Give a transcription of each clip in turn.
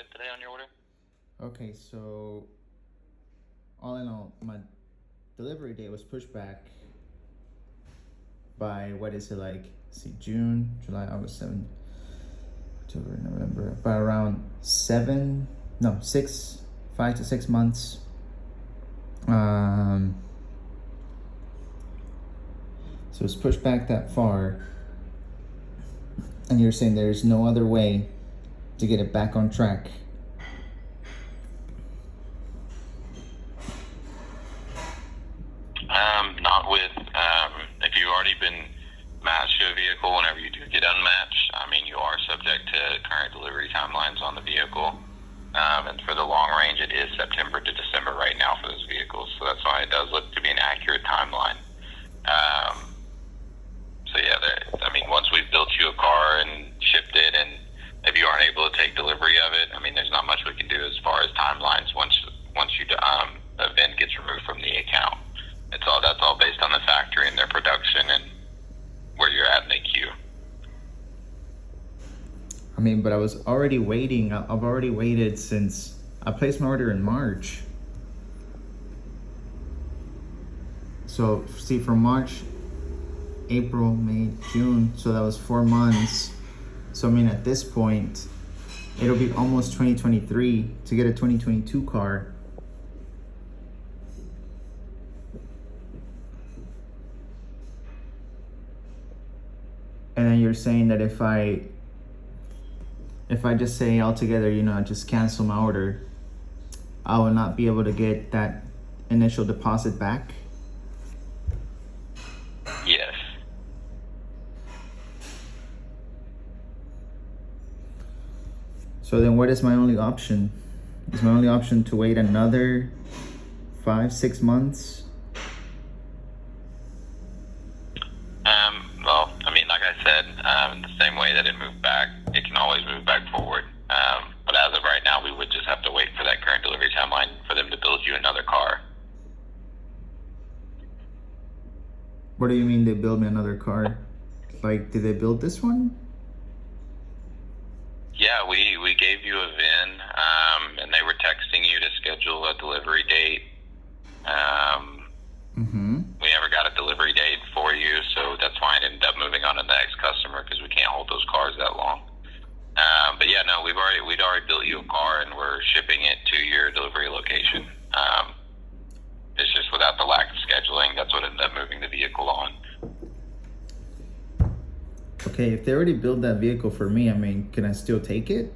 with today on your order? Okay, so all in all, my delivery date was pushed back by what is it like? See, June, July, August, 7, October, November, by around 5 to 6 months. Um, so it's pushed back that far, and you're saying there's no other way to get it back on track. Not with, if you've already been matched to a vehicle, whenever you do get unmatched, you are subject to current delivery timelines on the vehicle. And for the long range, it is September to December right now for those vehicles. So that's why it does look to be an accurate timeline. Once we've built you a car and shipped it, and if you aren't able to take delivery of it, there's not much we can do as far as timelines once the VIN gets removed from the account. That's all based on the factory and their production and where you're at in the queue. But I was already waiting. I've already waited since I placed my order in March. So see, from March, April, May, June, so that was 4 months. So at this point, it'll be almost 2023 to get a 2022 car. And then you're saying that if I just say altogether, just cancel my order, I will not be able to get that initial deposit back? Yes. So then what is my only option? Is my only option to wait another 5-6 months? Like I said, the same way that it moved back, it can always move back forward. But as of right now, we would just have to wait for that current delivery timeline for them to build you another car. What do you mean they build me another car? Like, did they build this one? Yeah, we gave you a VIN, and they were texting you to schedule a delivery date. We never got a delivery date for you, so that's why it ended up moving on to the next customer, because we can't hold those cars that long. But yeah, no, we'd already built you a car, and we're shipping it to your delivery location. It's just without the lack of scheduling, that's what ended up moving the vehicle on. Okay, if they already built that vehicle for me, can I still take it?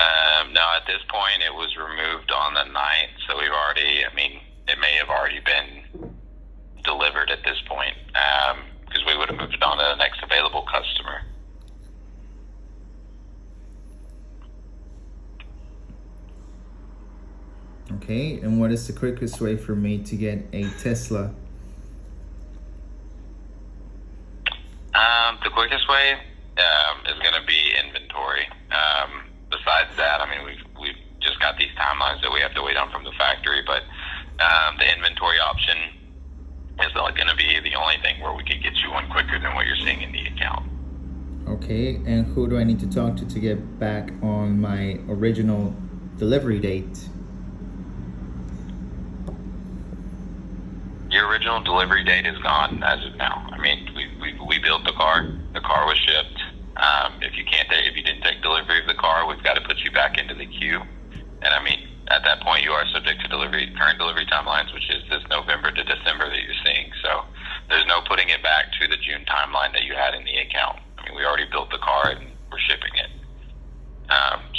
No, at this point, it was removed on the 9th, so we've already, it may have already been delivered at this point, because we would have moved it on to the next available customer. Okay, and what is the quickest way for me to get a Tesla? The quickest way is going to be inventory. Besides that, we've just got these timelines that we have to wait on from the factory, but the inventory option is going to be the only thing where we could get you one quicker than what you're seeing in the account. Okay, and who do I need to talk to get back on my original delivery date? Your original delivery date is gone as of now. We built the car. The car was shipped. If you didn't take delivery of the car, we've got to put you back into the queue. And at that point, you are subject to current delivery timelines, which is this November to December that you're seeing. So there's no putting it back to the June timeline that you had in the account. We already built the car and we're shipping it.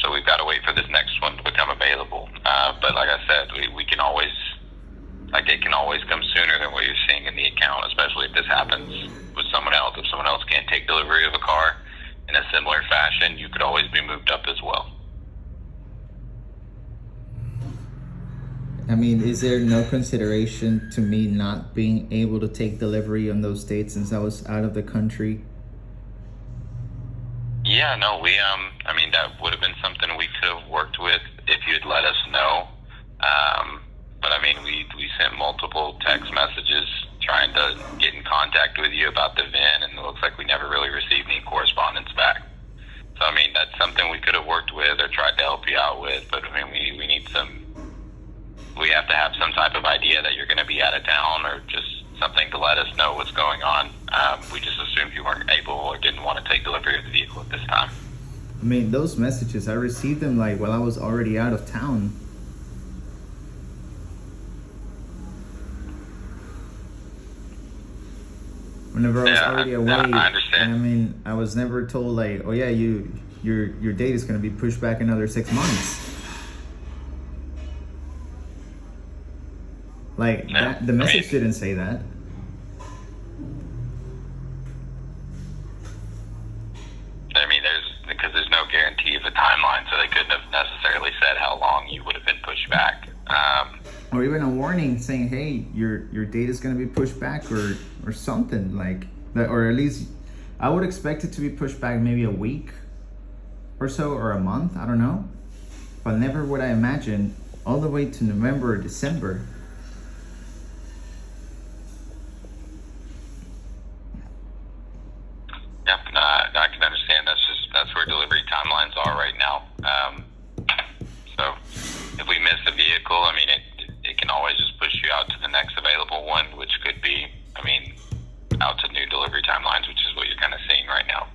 So we've got to wait for this next one to become available. But like I said, it can always come sooner than what you're seeing in the account, especially if this happens with someone else. If someone else can't take delivery of a car in a similar fashion, you could always be moved up as well. Is there no consideration to me not being able to take delivery on those dates since I was out of the country? Yeah, no, that would have been something we could have worked with if you had let us know. But we sent multiple text messages trying to get in contact with you about the VIN, and it looks like we never really received any correspondence back. So that's something we could have worked with is, but I mean, we need we have to have some type of idea that you're going to be out of town or just something to let us know what's going on. We just assumed you weren't able or didn't want to take delivery of the vehicle at this time. I mean, those messages, I received them like while I was already out of town. Whenever I was already away. I understand. And I mean, I was never told like, oh yeah, your date is gonna be pushed back another 6 months. Like the message didn't say that. I mean, because there's no guarantee of a timeline, so they couldn't have necessarily said how long you would have been pushed back. Or even a warning saying, hey, your date is gonna be pushed back or something like that, or at least I would expect it to be pushed back maybe a week or so, or a month, I don't know. But never would I imagine all the way to November or December. Yep, no, I can understand. That's where delivery timelines are right now. So if we miss a vehicle, I mean, it can always just push you out to the next available one, which could be, I mean, out to new delivery timelines, which is what you're kind of seeing right now.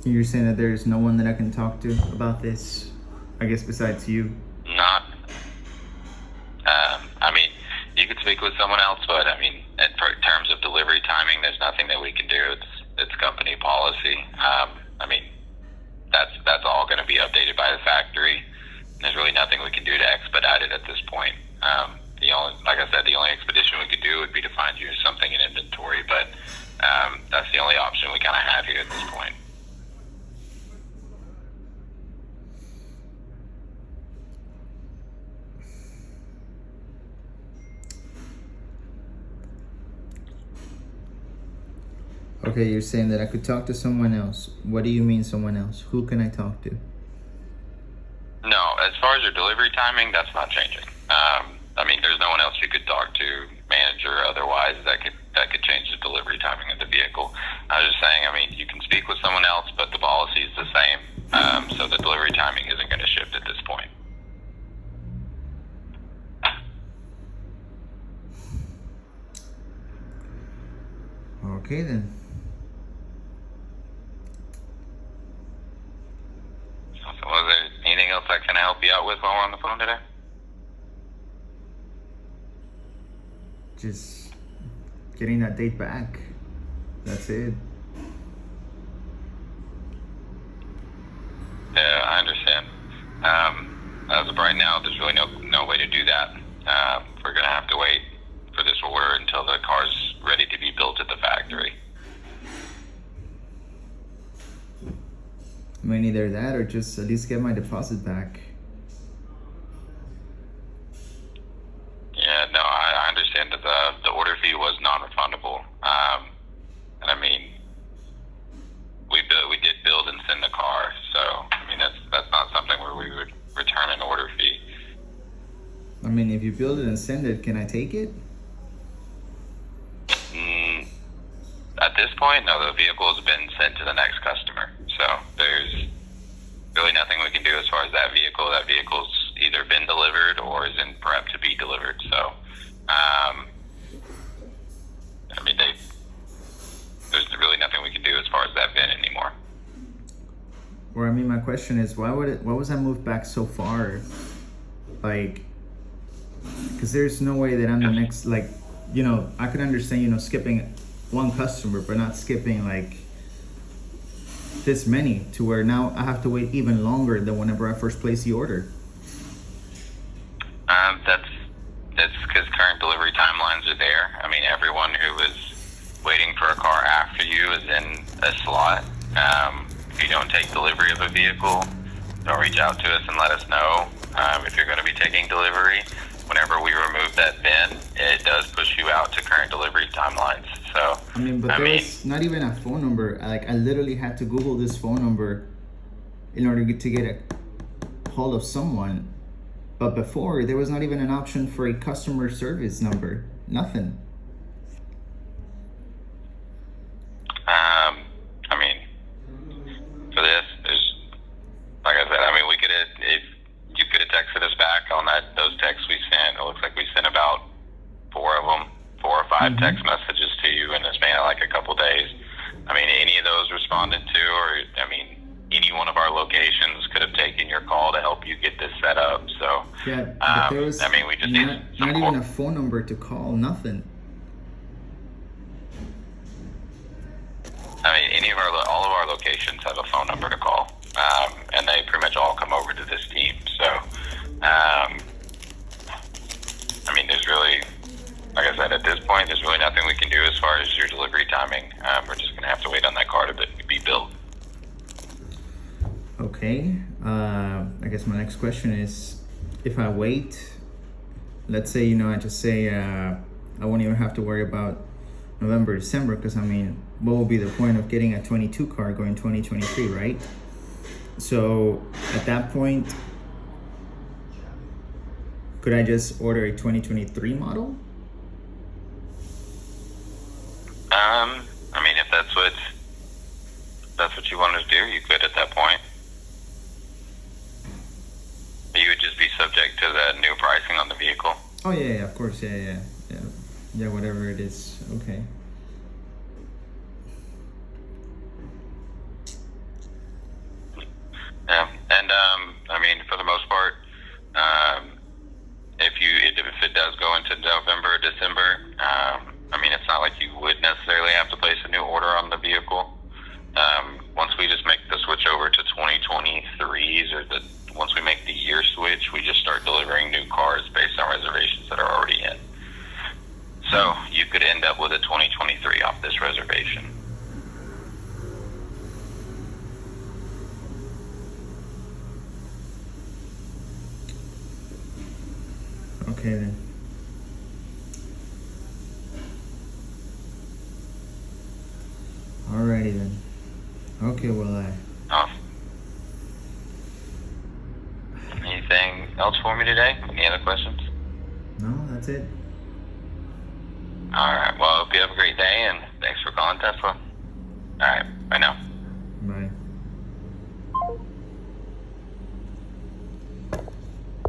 You're saying that there's no one that I can talk to about this, I guess, besides you? Not. I mean, you could speak with someone else, but I mean, in terms of delivery timing, there's nothing that we can do. It's company policy. I mean, that's all going to be updated by the factory. There's really nothing we can do to expedite it at this point. Like I said, the only expedition we could do would be to find you something in inventory, but that's the only option we kind of have here at this point. Okay, you're saying that I could talk to someone else. What do you mean someone else? Who can I talk to? No, as far as your delivery timing, that's not changing. I mean, there's no one else you could talk to, manager, otherwise, that could change the delivery timing of the vehicle. I was just saying, I mean, you can speak with someone else, but the policy is the same, so the delivery timing isn't going to shift at this point. Okay then. So was there anything else I can help you out with while we're on the phone today? Just getting that date back. That's it. Yeah, I understand. As of right now, there's really no way to do that. We're going to have to wait for this order until the car's ready to be built at the factory. I mean, either that or just at least get my deposit back. Yeah, no, I understand that the order fee was non-refundable. And I mean, we did build and send the car, so I mean that's not something where we would return an order fee. I mean, if you build it and send it, can I take it? At this point, no, the vehicle has been sent to the next customer. So there's really nothing we can do as far as that vehicle. That vehicle's either been delivered or is in prep to be delivered. So, I mean, there's really nothing we can do as far as that VIN anymore. Or I mean, my question is, why was I moved back so far? Like, because there's no way that I'm the next, like, you know, I could understand, you know, skipping one customer, but not skipping like this many to where now I have to wait even longer than whenever I first placed the order. That's because current delivery timelines are there. I mean, everyone who was waiting for a car after you is in a slot. If you don't take delivery of a vehicle, don't reach out to us and let us know. If you're going to be taking delivery, whenever we remove that VIN, it does push you out to current delivery timelines. So I mean, but there's not even a phone number. Like, I literally had to Google this phone number in order to get a hold of someone. But before, there was not even an option for a customer service number. Nothing. I mean, for this, there's, like I said, I mean, we could have, if you could have texted us back on those texts we sent. It looks like we sent about 4 or 5 text messages to you in the span of like a couple days. I mean, any of those responded to, or I mean, any one of our locations could have taken your call to help you get this set up. So, Yeah, but there was I mean, we just need not even a phone number to call. Nothing. I mean, all of our locations have a phone number to call, and they pretty much all come over to this team. So, I mean, there's really, like I said, at this point, there's really nothing we can do as far as your delivery timing. We're just going to have to wait on that car to be built. Okay. I guess my next question is, if I wait, let's say, I just say I won't even have to worry about November, December, because I mean, what will be the point of getting a 22 car going 2023, right? So at that point, could I just order a 2023 model? I mean, if that's what you want to do, you could at that point. You would just be subject to the new pricing on the vehicle. Oh yeah, of course, yeah, whatever it is, okay. Yeah, and I mean, for the most part, if it does go into November or December, I mean, it's not like you would necessarily have to place a new order on the vehicle. Once we just make the switch over to 2023s, or once we make the year switch, we just start delivering new cars based on reservations that are already in. So you could end up with a 2023 off this reservation. Okay then. Alrighty then. Okay, well Anything else for me today? Any other questions? no, that's it. All right. Well, I hope you have a great day, and thanks for calling Tesla. All right. Bye now.